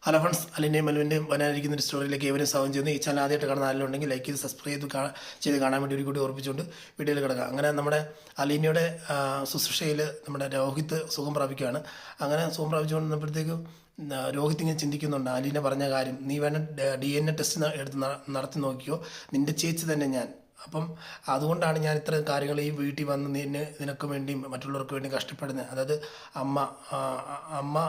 Hello friends, അലിൻ്റെയും മലുവിൻ്റെയും വരാനിരിക്കുന്ന ഒരു സ്റ്റോറിയിലേക്ക് ഏവരും സ്വാഗതം ചെയ്യുന്നു. ഈ ചാനൽ ആദ്യമായിട്ട് കാണുന്ന ആരെങ്കിലും ലൈക്ക് ചെയ്ത് സബ്സ്ക്രൈബ് ചെയ്ത് കാണാൻ വേണ്ടി ഒരു കൂടി ഓർപ്പിച്ചുകൊണ്ട് വീഡിയോയിൽ കിടക്കുക. അങ്ങനെ നമ്മുടെ അലീനയുടെ ശുശ്രൂഷയിൽ നമ്മുടെ രോഹിത് സുഖം പ്രാപിക്കുകയാണ്. അങ്ങനെ സുഖം പ്രാപിച്ചുകൊണ്ടിരുന്നപ്പോഴത്തേക്കും രോഹിത് ഇങ്ങനെ ചിന്തിക്കുന്നുണ്ട്, അലീന പറഞ്ഞ കാര്യം, നീ വേണം DNA ടെസ്റ്റ് എടുത്ത് നടത്തി നോക്കിയോ, നിൻ്റെ ചേച്ചി തന്നെ ഞാൻ. അപ്പം അതുകൊണ്ടാണ് ഞാൻ ഇത്രയും കാര്യങ്ങൾ ഈ വീട്ടിൽ വന്ന് നിനക്ക് വേണ്ടിയും മറ്റുള്ളവർക്ക് വേണ്ടി കഷ്ടപ്പെടുന്നത്. അതായത് അമ്മ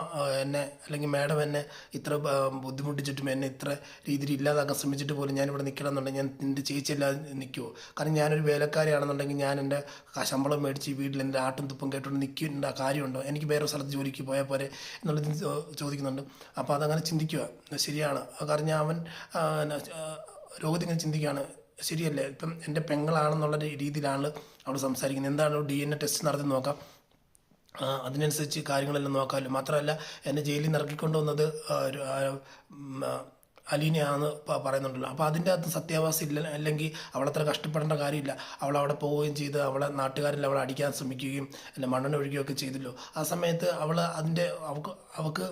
എന്നെ അല്ലെങ്കിൽ മാഡം എന്നെ ഇത്ര ബുദ്ധിമുട്ടിച്ചിട്ടും എന്നെ ഇത്ര രീതിയിൽ ഇല്ലാതാക്കാൻ ശ്രമിച്ചിട്ട് പോലും ഞാനിവിടെ നിൽക്കണമെന്നുണ്ടെങ്കിൽ ഞാൻ നിൻ്റെ ചേച്ചിയില്ലാതെ നിൽക്കുമോ? കാരണം ഞാനൊരു വേലക്കാരിയാണെന്നുണ്ടെങ്കിൽ ഞാൻ എൻ്റെ ശമ്പളം മേടിച്ച് വീട്ടിൽ എൻ്റെ ആട്ടും തുപ്പും കേട്ടുകൊണ്ട് നിൽക്കേണ്ട കാര്യമുണ്ടോ? എനിക്ക് വേറെ സ്ഥലത്ത് ജോലിക്ക് പോയാൽ പോരെ എന്നുള്ളത് ചോദിക്കുന്നുണ്ട്. അപ്പോൾ അതങ്ങനെ ചിന്തിക്കുക ശരിയാണ്. കാരണം അവൻ രോഗത്തിൽ ഇങ്ങനെ ചിന്തിക്കുകയാണ്, ശരിയല്ലേ, ഇപ്പം എൻ്റെ പെങ്ങളാണെന്നുള്ള രീതിയിലാണ് അവൾ സംസാരിക്കുന്നത്. എന്താണ് DNA ടെസ്റ്റ് നടത്തി നോക്കാം, അതിനനുസരിച്ച് കാര്യങ്ങളെല്ലാം നോക്കാമല്ലോ. മാത്രമല്ല എന്നെ ജയിലിൽ നിന്ന് ഇറക്കിക്കൊണ്ട് വന്നത് അലീനയാണെന്ന് പറയുന്നുണ്ടല്ലോ. അപ്പോൾ അതിൻ്റെ അകത്ത് സത്യാവസ്ഥ ഇല്ല, അല്ലെങ്കിൽ അവളത്ര കഷ്ടപ്പെടേണ്ട കാര്യമില്ല. അവൾ അവിടെ പോവുകയും ചെയ്ത് അവളെ നാട്ടുകാരിൽ അവളെ അടിക്കാൻ ശ്രമിക്കുകയും അല്ല മണ്ണെണ്ണ ഒഴുകുകയൊക്കെ ചെയ്തല്ലോ. ആ സമയത്ത് അവൾ അവൾക്ക്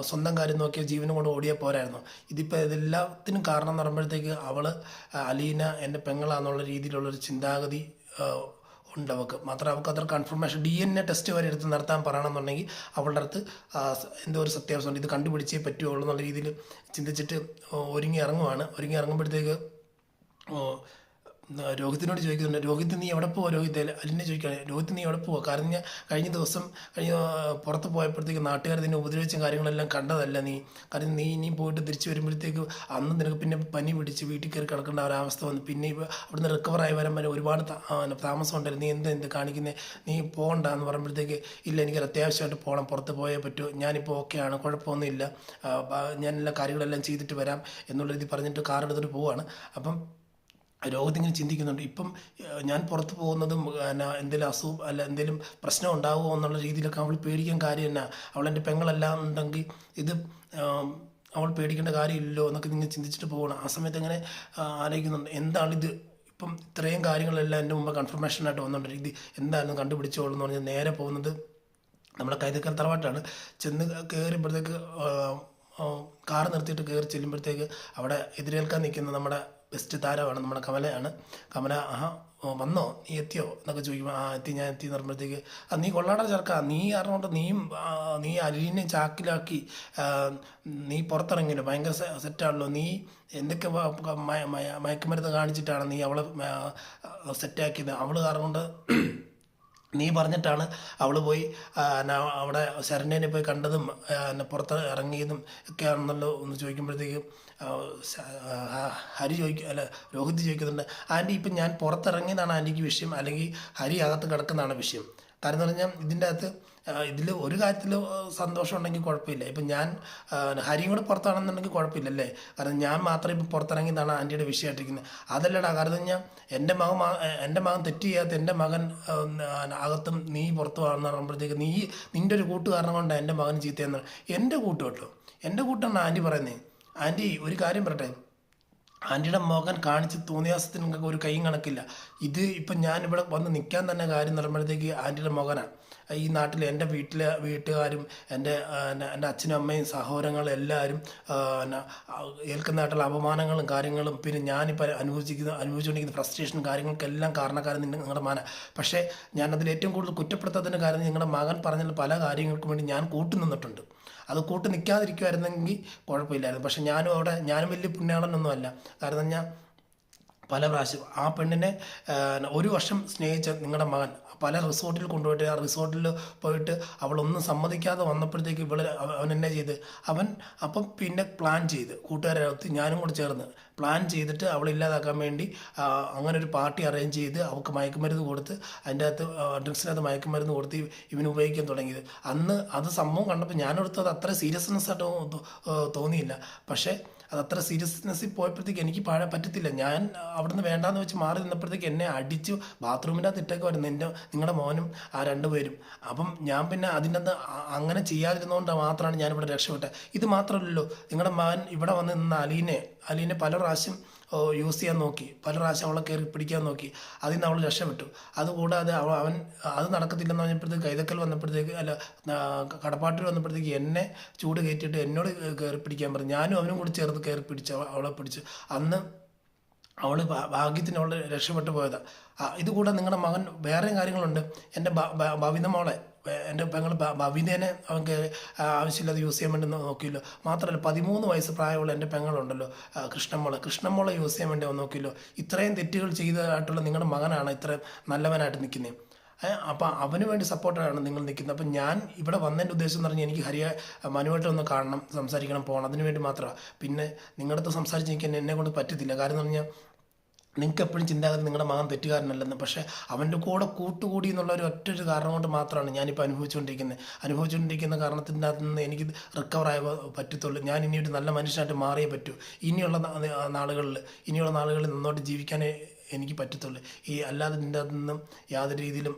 സ്വന്തം കാര്യം നോക്കിയ ജീവനും കൊണ്ട് ഓടിയാൽ പോരായിരുന്നു. ഇതിപ്പോൾ ഇതെല്ലാത്തിനും കാരണം എന്ന് പറയുമ്പോഴത്തേക്ക് അലീന എൻ്റെ പെങ്ങളാന്നുള്ള രീതിയിലുള്ളൊരു ചിന്താഗതി ഉണ്ട് അവൾക്ക്. മാത്രമേ അവൾക്ക് അത്ര കൺഫർമേഷൻ DNA ടെസ്റ്റ് വരെ എടുത്ത് നടത്താൻ പറയണമെന്നുണ്ടെങ്കിൽ അവളുടെ അടുത്ത് എന്തോ ഒരു സത്യാവസ്ഥ ഉണ്ട്, ഇത് കണ്ടുപിടിച്ചേ പറ്റുള്ളൂ എന്നുള്ള രീതിയിൽ ചിന്തിച്ചിട്ട് ഒരുങ്ങി ഇറങ്ങുമ്പോഴത്തേക്ക് രോഹിത്തിനോട് ചോദിക്കുന്നുണ്ട്, രോഹിത് നീ എവിടെ പോവാ? രോഹിത് അലിനെ ചോദിക്കുകയാണ്, രോഹിത് നീ എവിടെ പോവാ? കാരണം ഞാൻ കഴിഞ്ഞ ദിവസം പുറത്ത് പോയപ്പോഴത്തേക്ക് നാട്ടുകാർ നിന്നെ ഉപദ്രവിച്ചും കാര്യങ്ങളെല്ലാം കണ്ടതല്ല നീ. കാരണം നീ ഇനിയും പോയിട്ട് തിരിച്ച് വരുമ്പോഴത്തേക്ക് അന്ന് നിനക്ക് പിന്നെ പനി പിടിച്ച് വീട്ടിൽ കയറി കിടക്കേണ്ട ഒരവസ്ഥ വന്നു. പിന്നെ അവിടുന്ന് റിക്കവറായി വരാൻ വരെ ഒരുപാട് താമസം ഉണ്ടായിരുന്നു. നീ എന്ത് കാണിക്കുന്നത്, നീ പോകണ്ട എന്ന് പറയുമ്പോഴത്തേക്ക് ഇല്ല, എനിക്കൊരു അത്യാവശ്യമായിട്ട് പോകണം, പുറത്ത് പോയേ പറ്റൂ, ഞാനിപ്പോൾ ഓക്കെയാണ്, കുഴപ്പമൊന്നുമില്ല, ഞാൻ എല്ലാ കാര്യങ്ങളെല്ലാം ചെയ്തിട്ട് വരാം എന്നുള്ള രീതി പറഞ്ഞിട്ട് കാർ എടുത്തിട്ട് പോവുകയാണ്. അപ്പം രോഗത്ത് ഇങ്ങനെ ചിന്തിക്കുന്നുണ്ട്, ഇപ്പം ഞാൻ പുറത്ത് പോകുന്നതും എന്തെങ്കിലും അസുഖം അല്ല എന്തെങ്കിലും പ്രശ്നം ഉണ്ടാകുമോ എന്നുള്ള രീതിയിലൊക്കെ അവൾ പേടിക്കാൻ കാര്യം തന്നെ. അവളെൻ്റെ പെങ്ങളെല്ലാം ഉണ്ടെങ്കിൽ ഇത് അവൾ പേടിക്കേണ്ട കാര്യമില്ലല്ലോ എന്നൊക്കെ നിങ്ങൾ ചിന്തിച്ചിട്ട് പോകണം. ആ സമയത്ത് ഇങ്ങനെ ആലോചിക്കുന്നുണ്ട്, എന്താണിത്, ഇപ്പം ഇത്രയും കാര്യങ്ങളെല്ലാം എൻ്റെ മുമ്പ് കൺഫർമേഷനായിട്ട് വന്നുകൊണ്ട് ഇത് എന്തായിരുന്നു കണ്ടുപിടിച്ചോളൂ എന്ന് പറഞ്ഞാൽ നേരെ പോകുന്നത് നമ്മുടെ കൈതക്കൽ തറവാട്ടാണ്. ചെന്ന് കയറിയപ്പോഴത്തേക്ക് കാർ നിർത്തിയിട്ട് കയറി ചെല്ലുമ്പോഴത്തേക്ക് അവിടെ എതിരേൽക്കാൻ നിൽക്കുന്ന നമ്മുടെ ബെസ്റ്റ് താരമാണ്, നമ്മുടെ കമലയാണ്. കമല വന്നോ, നീ എത്തിയോ എന്നൊക്കെ ചോദിക്കുമ്പോൾ ഞാൻ എത്തി എന്ന് പറയുമ്പോഴത്തേക്ക് നീ കൊള്ളാട ചേർക്കാ, നീ അറിഞ്ഞുകൊണ്ട് നീ അലീനെ ചാക്കിലാക്കി നീ പുറത്തിറങ്ങിയല്ലോ, ഭയങ്കര സെറ്റാണല്ലോ, നീ എന്തൊക്കെ മയക്കുമരുന്ന് കാണിച്ചിട്ടാണ് നീ അവളെ സെറ്റാക്കിയത്, അവൾ കാരണം കൊണ്ട് നീ പറഞ്ഞിട്ടാണ് അവൾ പോയി അവിടെ ശരണ്യനെ പോയി കണ്ടതും പുറത്ത് ഇറങ്ങിയതും ഒക്കെയാണെന്നല്ലോ എന്ന് ചോദിക്കുമ്പോഴത്തേക്കും രോഹിത് ചോദിക്കുന്നുണ്ട്, ആൻറ്റി ഇപ്പം ഞാൻ പുറത്തിറങ്ങിയതാണ് ആൻറ്റിക്ക് വിഷയം, അല്ലെങ്കിൽ ഹരി അകത്ത് കിടക്കുന്നതാണ് വിഷയം? കാരണം എന്ന് പറഞ്ഞാൽ ഇതിൻ്റെ അകത്ത് ഇതിൽ ഒരു കാര്യത്തിൽ സന്തോഷം ഉണ്ടെങ്കിൽ കുഴപ്പമില്ല. ഇപ്പം ഞാൻ ഹരിയും കൂടെ പുറത്താണെന്നുണ്ടെങ്കിൽ കുഴപ്പമില്ലല്ലേ, കാരണം ഞാൻ മാത്രം ഇപ്പം പുറത്തിറങ്ങിയതാണ് ആൻറ്റിയുടെ വിഷയമായിട്ടിരിക്കുന്നത്. അതല്ലടാ, കാരണം ഞാൻ എൻ്റെ മകൻ തെറ്റ് ചെയ്യാത്ത എൻ്റെ മകൻ അകത്തും നീ പുറത്തുമാണെന്ന് പറയുമ്പോഴത്തേക്ക് നിൻ്റെ ഒരു കൂട്ടുകാരണം കൊണ്ടാണ് എൻ്റെ മകൻ ചീത്തയെന്ന്. എൻ്റെ കൂട്ട് കേട്ടോ, എൻ്റെ കൂട്ടാണ് ആൻറ്റി പറയുന്നത്. ആൻറ്റി ഒരു കാര്യം പറയട്ടെ, ആൻറ്റിയുടെ മകൻ കാണിച്ച് തോന്നിയാസത്തിന് നിങ്ങൾക്ക് ഒരു കൈയും കണക്കില്ല. ഇത് ഇപ്പം ഞാനിവിടെ വന്ന് നിൽക്കാൻ തന്നെ കാര്യം എന്ന് പറയുമ്പോഴത്തേക്ക് ആൻറ്റിയുടെ മകനാണ്. ഈ നാട്ടിൽ എൻ്റെ വീട്ടുകാരും എൻ്റെ അച്ഛനും അമ്മയും സഹോദരങ്ങളും എല്ലാവരും ഏൽക്കുന്നതായിട്ടുള്ള അപമാനങ്ങളും കാര്യങ്ങളും പിന്നെ ഞാനിപ്പോൾ അനുഭവിച്ചുകൊണ്ടിരിക്കുന്ന ഫ്രസ്ട്രേഷനും കാര്യങ്ങൾക്കെല്ലാം കാരണക്കാരൻ നിങ്ങളുടെ മകനാണ്. പക്ഷേ ഞാനതിൽ ഏറ്റവും കൂടുതൽ കുറ്റപ്പെടുത്താത്തതിൻ്റെ കാര്യം നിങ്ങളുടെ മകൻ പറഞ്ഞ പല കാര്യങ്ങൾക്കും വേണ്ടി ഞാൻ കൂട്ടുനിന്നിട്ടുണ്ട്. അത് കൂട്ട് നിൽക്കാതിരിക്കുമായിരുന്നെങ്കിൽ കുഴപ്പമില്ലായിരുന്നു. പക്ഷെ ഞാനും വലിയ പുണ്യാളനൊന്നുമല്ല. കാരണം ഞാൻ പല പ്രാവശ്യം ആ പെണ്ണിനെ 1 വർഷം സ്നേഹിച്ച നിങ്ങളുടെ മകൻ പല റിസോർട്ടിൽ കൊണ്ടുപോയിട്ട് ആ റിസോർട്ടിൽ പോയിട്ട് അവളൊന്നും സമ്മതിക്കാതെ വന്നപ്പോഴത്തേക്ക് അവൻ എന്നെ ചെയ്ത് അപ്പം പിന്നെ പ്ലാൻ ചെയ്ത് കൂട്ടുകാരത്ത് ഞാനും കൂടെ ചേർന്ന് പ്ലാൻ ചെയ്തിട്ട് അവളെ ഇല്ലാതാക്കാൻ വേണ്ടി അങ്ങനെ ഒരു പാർട്ടി അറേഞ്ച് ചെയ്ത് അവൾക്ക് മയക്കുമരുന്ന് കൊടുത്ത് അതിൻ്റെ അകത്ത് ഡ്രഗ്സിനകത്ത് മയക്കുമരുന്ന് കൊടുത്ത് ഇവന് ഉപയോഗിക്കാൻ തുടങ്ങിയത്. അന്ന് അത് സംഭവം കണ്ടപ്പോൾ ഞാനെടുത്തത് അത്ര സീരിയസ്നെസ് ആയിട്ട് തോന്നിയില്ല. പക്ഷേ അതത്ര സീരിയസ്നെസ്സിൽ പോയപ്പോഴത്തേക്ക് എനിക്ക് പറ്റത്തില്ല. ഞാൻ അവിടുന്ന് വേണ്ടാന്ന് വെച്ച് മാറി നിന്നപ്പോഴത്തേക്ക് എന്നെ അടിച്ച് ബാത്റൂമിൻ്റെ അകത്ത് ഇട്ടേക്ക് വരുന്നു നിങ്ങളുടെ മോനും ആ 2 പേരും. അപ്പം ഞാൻ പിന്നെ അതിൻ്റെ അകത്ത് അങ്ങനെ ചെയ്യാതിരുന്നതുകൊണ്ട് മാത്രമാണ് ഞാനിവിടെ രക്ഷപ്പെട്ടത്. ഇത് മാത്രമല്ലല്ലോ, നിങ്ങളുടെ മകൻ ഇവിടെ വന്ന് നിന്ന അലീനെ പല പ്രാവശ്യം യൂസ് ചെയ്യാൻ നോക്കി, പല പ്രാവശ്യം അവളെ കയറി പിടിക്കാൻ നോക്കി. അതിൽ നിന്ന് അവൾ രക്ഷപ്പെട്ടു. അതുകൂടാതെ അവൻ അത് നടക്കത്തില്ലെന്ന് പറഞ്ഞപ്പോഴത്തേക്ക് കൈതക്കൽ വന്നപ്പോഴത്തേക്ക് കടപ്പാട്ടിൽ വന്നപ്പോഴത്തേക്ക് എന്നെ ചൂട് കയറ്റിയിട്ട് എന്നോട് കയറി പിടിക്കാൻ പറഞ്ഞു. ഞാനും അവനും കൂടി ചേർത്ത് കയറി പിടിച്ചു, അവളെ പിടിച്ചു. അന്ന് അവൾ ഭാഗ്യത്തിന് അവൾ രക്ഷപ്പെട്ടു പോയതാണ്. ഇതുകൂടെ നിങ്ങളുടെ മകൻ വേറെയും കാര്യങ്ങളുണ്ട്. എൻ്റെ ഭവിത മോളെ, എൻ്റെ പെങ്ങൾ ഭവിതേനെ അവൻക്ക് ആവശ്യമില്ലാതെ യൂസ് ചെയ്യാൻ വേണ്ടി നോക്കിയല്ലോ. മാത്രമല്ല 13 വയസ്സ് പ്രായമുള്ള എൻ്റെ പെങ്ങളുണ്ടല്ലോ കൃഷ്ണമോളെ യൂസ് ചെയ്യാൻ വേണ്ടി അവൻ നോക്കിയല്ലോ. ഇത്രയും തെറ്റുകൾ ചെയ്തതായിട്ടുള്ള നിങ്ങളുടെ മകനാണ് ഇത്രയും നല്ലവനായിട്ട് നിൽക്കുന്നത്. അപ്പം അവന് വേണ്ടി സപ്പോർട്ടാണ് നിങ്ങൾ നിൽക്കുന്നത്. അപ്പം ഞാൻ ഇവിടെ വന്നതിൻ്റെ ഉദ്ദേശം എന്ന് പറഞ്ഞാൽ എനിക്ക് മനുവായിട്ട് ഒന്ന് കാണണം, സംസാരിക്കണം, പോകണം, അതിന് വേണ്ടി മാത്രമാണ്. പിന്നെ നിങ്ങളുടെ അടുത്ത് സംസാരിച്ച് എനിക്ക് എന്നെ കൊണ്ട് പറ്റത്തില്ല. കാരണം എന്ന് പറഞ്ഞാൽ നിങ്ങൾക്ക് എപ്പോഴും ചിന്താഗതി നിങ്ങളുടെ മകൻ തെറ്റുകാരനല്ലെന്ന്. പക്ഷേ അവൻ്റെ കൂടെ കൂട്ടുകൂടി എന്നുള്ള ഒറ്റൊരു കാരണം കൊണ്ട് മാത്രമാണ് ഞാനിപ്പോൾ അനുഭവിച്ചുകൊണ്ടിരിക്കുന്ന കാരണത്തിൻ്റെ അകത്ത് നിന്ന് എനിക്ക് റിക്കവറായ പറ്റത്തുള്ളൂ. ഞാൻ ഇനി ഒരു നല്ല മനുഷ്യനായിട്ട് മാറിയേ പറ്റൂ. ഇനിയുള്ള നാളുകളിൽ നിന്നോട്ട് ജീവിക്കാനേ എനിക്ക് പറ്റത്തുള്ളൂ. അല്ലാതെ നിൻ്റെ അതിൽ നിന്നും യാതൊരു രീതിയിലും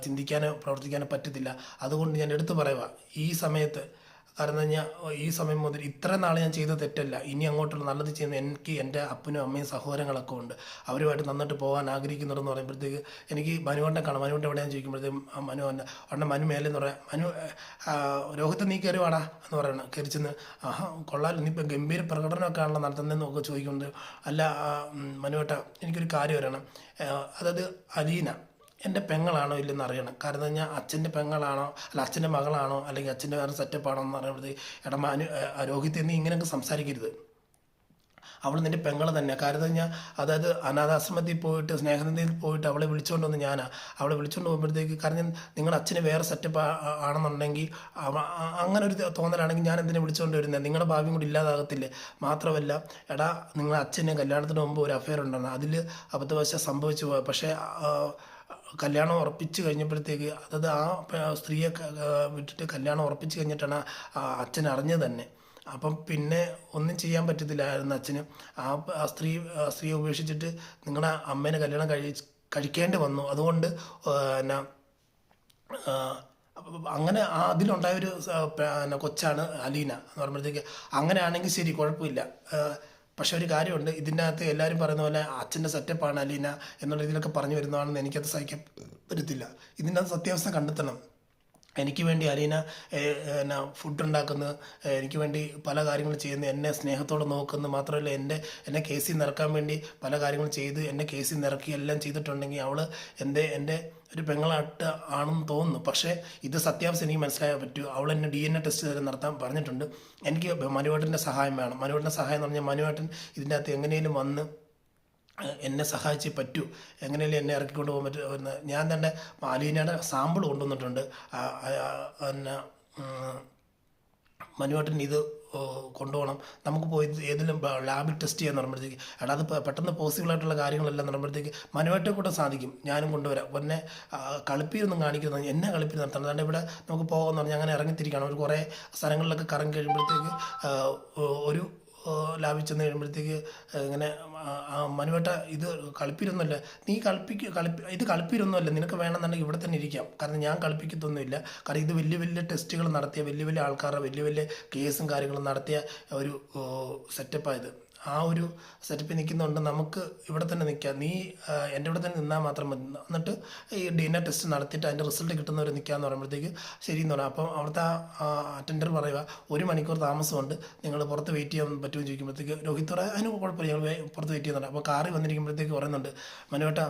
ചിന്തിക്കാനോ പ്രവർത്തിക്കാനോ പറ്റത്തില്ല. അതുകൊണ്ട് ഞാൻ എടുത്തു പറയുക, ഈ സമയത്ത്, കാരണം ഈ സമയം മുതൽ ഇത്രയും നാൾ ഞാൻ ചെയ്ത തെറ്റല്ല, ഇനി അങ്ങോട്ടുള്ള നല്ലത് ചെയ്യുന്ന എനിക്ക് എൻ്റെ അപ്പനും അമ്മയും സഹോദരങ്ങളൊക്കെ ഉണ്ട്. അവരുമായിട്ട് നന്നായിട്ട് പോകാൻ ആഗ്രഹിക്കുന്നുണ്ടെന്ന് പറയുമ്പോഴത്തേക്ക് എനിക്ക് മനുവണ്ണെ കാണാം. മനുവണ്ണ എവിടെയാണെന്ന് ചോദിക്കുമ്പോഴത്തേക്കും മനു മേലെന്ന് പറയാം, രോഹിത്ത് നീ കയറി വാടാ എന്ന് പറയണം. കയറി ചെന്ന് കൊള്ളാൽ നീ ഇപ്പം ഗംഭീര പ്രകടനമൊക്കെ ആണല്ലോ നടത്തുന്നതെന്ന് ഒക്കെ ചോദിക്കുന്നത്. അല്ല മനുവേട്ട, എനിക്കൊരു കാര്യം അറിയണം. അതായത് അലീന എൻ്റെ പെങ്ങളാണോ ഇല്ലെന്ന് അറിയണം. കാരണം കഴിഞ്ഞാൽ അച്ഛൻ്റെ പെങ്ങളാണോ അല്ല അച്ഛൻ്റെ മകളാണോ അല്ലെങ്കിൽ അച്ഛൻ്റെ വേറെ സെറ്റപ്പാണോ എന്ന് പറയുമ്പോഴത്തേക്ക് രോഹിത് നീ ഇങ്ങനെയൊക്കെ സംസാരിക്കരുത്. അവൾ നിൻ്റെ പെങ്ങൾ തന്നെ. കാരണം കഴിഞ്ഞാൽ അതായത് അനാഥാശ്രമത്തിൽ പോയിട്ട് സ്നേഹനിധിയിൽ പോയിട്ട് അവളെ വിളിച്ചുകൊണ്ട് വന്ന് അവളെ വിളിച്ചുകൊണ്ട് പോകുമ്പോഴത്തേക്ക്, കാരണം നിങ്ങളുടെ അച്ഛന് വേറെ സെറ്റപ്പ് ആണെന്നുണ്ടെങ്കിൽ അങ്ങനെ ഒരു തോന്നലാണെങ്കിൽ ഞാൻ എന്തിനെ വിളിച്ചുകൊണ്ട് വരുന്നത്? നിങ്ങളുടെ ഭാവിയും കൂടി ഇല്ലാതാകത്തില്ലേ? മാത്രമല്ല നിങ്ങളുടെ അച്ഛന് കല്യാണത്തിന് മുമ്പ് ഒരു അഫെയർ ഉണ്ടെന്ന്, അതിൽ അബദ്ധവശാൽ സംഭവിച്ചു പോയി. പക്ഷേ കല്യാണം ഉറപ്പിച്ച് കഴിഞ്ഞപ്പോഴത്തേക്ക്, അതായത് ആ സ്ത്രീയെ വിട്ടിട്ട് കല്യാണം ഉറപ്പിച്ച് കഴിഞ്ഞിട്ടാണ് അച്ഛൻ അറിഞ്ഞത് തന്നെ. അപ്പം പിന്നെ ഒന്നും ചെയ്യാൻ പറ്റത്തില്ലായിരുന്നു അച്ഛന്. ആ സ്ത്രീയെ ഉപേക്ഷിച്ചിട്ട് നിങ്ങളുടെ അമ്മേനെ കല്യാണം കഴിക്കേണ്ടി വന്നു. അതുകൊണ്ട് അങ്ങനെ അതിലുണ്ടായൊരു കൊച്ചാണ് അലീന എന്ന് പറയുമ്പോഴത്തേക്ക്, അങ്ങനെയാണെങ്കിൽ ശരി, കുഴപ്പമില്ല. പക്ഷെ ഒരു കാര്യമുണ്ട്, ഇതിൻ്റെ അകത്ത് എല്ലാവരും പറയുന്ന പോലെ അച്ഛൻ്റെ സെറ്റപ്പാണ് അലീന എന്നുള്ള രീതിയിലൊക്കെ പറഞ്ഞു വരുന്നതാണെന്ന് എനിക്കത് സഹിക്കാൻ പറ്റത്തില്ല. ഇതിൻ്റെ അകത്ത് സത്യാവസ്ഥ കണ്ടെത്തണം. എനിക്ക് വേണ്ടി അലീന ഫുഡ് ഉണ്ടാക്കുന്നത്, എനിക്ക് വേണ്ടി പല കാര്യങ്ങളും ചെയ്യുന്നത്, എന്നെ സ്നേഹത്തോടെ നോക്കുന്നത്, മാത്രമല്ല എന്നെ കേസിൽ നിറക്കാൻ വേണ്ടി പല കാര്യങ്ങളും ചെയ്ത് എന്നെ കേസിൽ നിറക്കി എല്ലാം ചെയ്തിട്ടുണ്ടെങ്കിൽ അവൾ എൻ്റെ ഒരു പെങ്ങളായിട്ട് ആണെന്ന് തോന്നുന്നു. പക്ഷേ ഇത് സത്യാവസ്ഥ എനിക്ക് മനസ്സിലാക്കാൻ പറ്റൂ. അവൾ എന്നെ DNA ടെസ്റ്റ് വരെ നടത്താൻ പറഞ്ഞിട്ടുണ്ട്. എനിക്ക് മനുവേട്ടൻ്റെ സഹായം വേണം. മനുവേട്ടൻ്റെ സഹായം എന്ന് പറഞ്ഞാൽ മനുവേട്ടൻ ഇതിൻ്റെ അകത്ത് എങ്ങനെയും വന്ന് എന്നെ സഹായിച്ചേ പറ്റൂ. എങ്ങനെയല്ലേ എന്നെ ഇറക്കിക്കൊണ്ട് പോകാൻ പറ്റും. ഞാൻ തന്നെ അലീനയുടെ സാമ്പിൾ കൊണ്ടുവന്നിട്ടുണ്ട്. പിന്നെ മനുവേട്ടൻ ഇത് കൊണ്ടുപോകണം, നമുക്ക് പോയി ഏതെങ്കിലും ലാബിൽ ടെസ്റ്റ് ചെയ്യാൻ പറയുമ്പോഴത്തേക്ക്, അത് പെട്ടെന്ന് പോസിബിളായിട്ടുള്ള കാര്യങ്ങളെല്ലാം പറയുമ്പോഴത്തേക്ക് മനുവേറ്റെ കൂടെ സാധിക്കും. ഞാനും കൊണ്ടുവരാം. പിന്നെ കളിപ്പീരൊന്നും കാണിക്കുന്നത്, എന്നെ കളിപ്പീര് നടത്തണം. അതുകൊണ്ട് ഇവിടെ നമുക്ക് പോകുമെന്ന് പറഞ്ഞാൽ അങ്ങനെ ഇറങ്ങിത്തിരിക്കണം. ഒരു കുറേ സ്ഥലങ്ങളിലൊക്കെ കറങ്ങി കഴിയുമ്പോഴത്തേക്ക് ഒരു ലാഭിൽ ചെന്ന് കഴിയുമ്പോഴത്തേക്ക് ഇങ്ങനെ മനുവേട്ട ഇത് കളിപ്പീരൊന്നുമല്ല, നീ ഇത് കളിപ്പീരൊന്നുമല്ല, നിനക്ക് വേണമെന്നുണ്ടെങ്കിൽ ഇവിടെ തന്നെ ഇരിക്കാം. കാരണം ഞാൻ കളിപ്പിക്കത്തൊന്നുമില്ല. കാരണം ഇത് വലിയ വലിയ ടെസ്റ്റുകൾ നടത്തിയ വലിയ ആൾക്കാരുടെ വലിയ കേസും കാര്യങ്ങളും നടത്തിയ ഒരു സെറ്റപ്പായത്. ആ ഒരു സെറ്റപ്പിൽ നിൽക്കുന്നുണ്ട്. നമുക്ക് ഇവിടെ തന്നെ നിൽക്കാം, നീ എൻ്റെ ഇവിടെ തന്നെ നിന്നാൽ മാത്രം മതി. എന്നിട്ട് ഈ DNA ടെസ്റ്റ് നടത്തിയിട്ട് അതിൻ്റെ റിസൾട്ട് കിട്ടുന്നവർ നിൽക്കാമെന്ന് പറയുമ്പോഴത്തേക്ക് ശരിയെന്ന് പറയാം. അപ്പം അവിടുത്തെ അറ്റൻഡർ പറയുക 1 മണിക്കൂർ താമസമുണ്ട്, നിങ്ങൾ പുറത്ത് വെയിറ്റ് ചെയ്യാൻ പറ്റുമെന്ന് ചോദിക്കുമ്പോഴത്തേക്ക് രോഹിത് പറയാം അതിന് കുഴപ്പമില്ല, ഞങ്ങൾ പുറത്ത് വെയിറ്റ് ചെയ്യുന്നുണ്ട്. അപ്പോൾ കാറിൽ വന്നിരിക്കുമ്പോഴത്തേക്ക് പറയുന്നുണ്ട്, മനുവേട്ട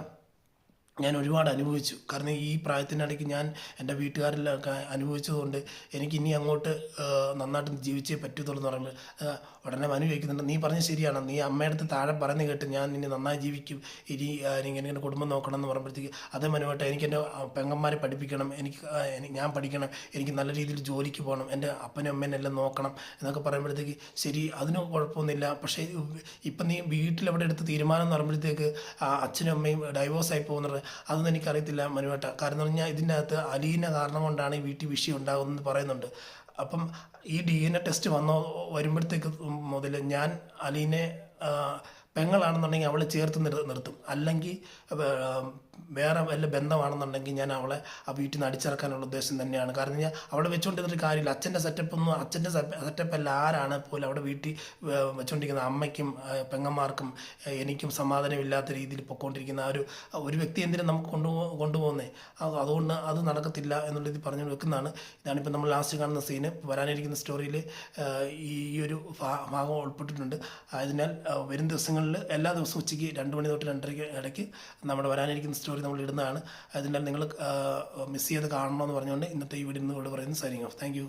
ഞാൻ ഒരുപാട് അനുഭവിച്ചു. കാരണം ഈ പ്രായത്തിനിടയ്ക്ക് ഞാൻ എൻ്റെ വീട്ടുകാരിലൊക്കെ അനുഭവിച്ചതുകൊണ്ട് എനിക്ക് ഇനി അങ്ങോട്ട് നന്നായിട്ട് ജീവിച്ചേ പറ്റത്തുള്ളൂ എന്ന് പറയുമ്പോൾ ഉടനെ മനു ചോദിക്കുന്നുണ്ട്, നീ പറഞ്ഞത് ശരിയാണ്, നീ അമ്മയുടെ അടുത്ത് താഴെ പറയുന്നത് കേട്ട് ഞാൻ ഇനി നന്നായി ജീവിക്കും, ഇങ്ങനെ കുടുംബം നോക്കണം എന്ന് പറയുമ്പോഴത്തേക്ക്, അതേ മനുവായിട്ട് എനിക്ക് എൻ്റെ പെങ്ങന്മാരെ പഠിപ്പിക്കണം, ഞാൻ പഠിക്കണം, എനിക്ക് നല്ല രീതിയിൽ ജോലിക്ക് പോകണം, എൻ്റെ അപ്പനും അമ്മേനെല്ലാം നോക്കണം എന്നൊക്കെ പറയുമ്പോഴത്തേക്ക് ശരി, അതിന് കുഴപ്പമൊന്നുമില്ല. പക്ഷേ ഇപ്പം നീ വീട്ടിലെവിടെ എടുത്ത് തീരുമാനം എന്ന് പറയുമ്പോഴത്തേക്ക് അച്ഛനും അമ്മയും ഡൈവോഴ്സായി പോകുന്നത്, അതൊന്നും എനിക്കറിയത്തില്ല മനുവേട്ട. കാരണം എന്ന് പറഞ്ഞാൽ ഇതിൻ്റെ അകത്ത് അലീന കാരണം കൊണ്ടാണ് ഈ വീട്ടിൽ വിഷയം ഉണ്ടാകുന്നത് പറയുന്നുണ്ട്. അപ്പം ഈ DNA ടെസ്റ്റ് വരുമ്പോഴത്തേക്ക് മുതൽ ഞാൻ അലീനെ പെങ്ങളാണെന്നുണ്ടെങ്കിൽ അവളെ ചേർത്ത് നിർത്തും, അല്ലെങ്കിൽ വേറെ വല്ല ബന്ധമാണെന്നുണ്ടെങ്കിൽ ഞാൻ അവളെ ആ വീട്ടിൽ നിന്ന് അടിച്ചിറക്കാനുള്ള ഉദ്ദേശം തന്നെയാണ്. കാരണം ഞാൻ അവിടെ വെച്ചുകൊണ്ടിരുന്നൊരു കാര്യമില്ല. അച്ഛൻ്റെ സെറ്റപ്പ് അല്ല ആരാണ് പോലും അവിടെ വീട്ടിൽ വെച്ചുകൊണ്ടിരിക്കുന്ന അമ്മയ്ക്കും പെങ്ങന്മാർക്കും എനിക്കും സമാധാനമില്ലാത്ത രീതിയിൽ പൊയ്ക്കൊണ്ടിരിക്കുന്ന ഒരു വ്യക്തി എന്തിനും നമുക്ക് കൊണ്ടുപോകുന്നേ. അതുകൊണ്ട് അത് നടക്കത്തില്ല എന്നുള്ള ഇത് പറഞ്ഞു വെക്കുന്നതാണ്. ഇതാണിപ്പോൾ നമ്മൾ ലാസ്റ്റ് കാണുന്ന സീന്. വരാനിരിക്കുന്ന സ്റ്റോറിയിൽ ഈ ഒരു ഭാഗം ഉൾപ്പെട്ടിട്ടുണ്ട്. അതിനാൽ വരും ദിവസങ്ങളിൽ എല്ലാ ദിവസവും ഉച്ചയ്ക്ക് 2 മണി തൊട്ട് 2:30 ഇടയ്ക്ക് നമ്മുടെ വരാനിരിക്കുന്ന സ്റ്റോറി നമ്മൾ ഇടുന്നതാണ്. അതിനാൽ നിങ്ങൾ മിസ് ചെയ്ത് കാണണമെന്ന് പറഞ്ഞുകൊണ്ട് ഇന്നത്തെ ഈ വീഡിയോ ഇവിടെ പറയുന്നത് സൈനിങ് ഓഫ്. Thank you.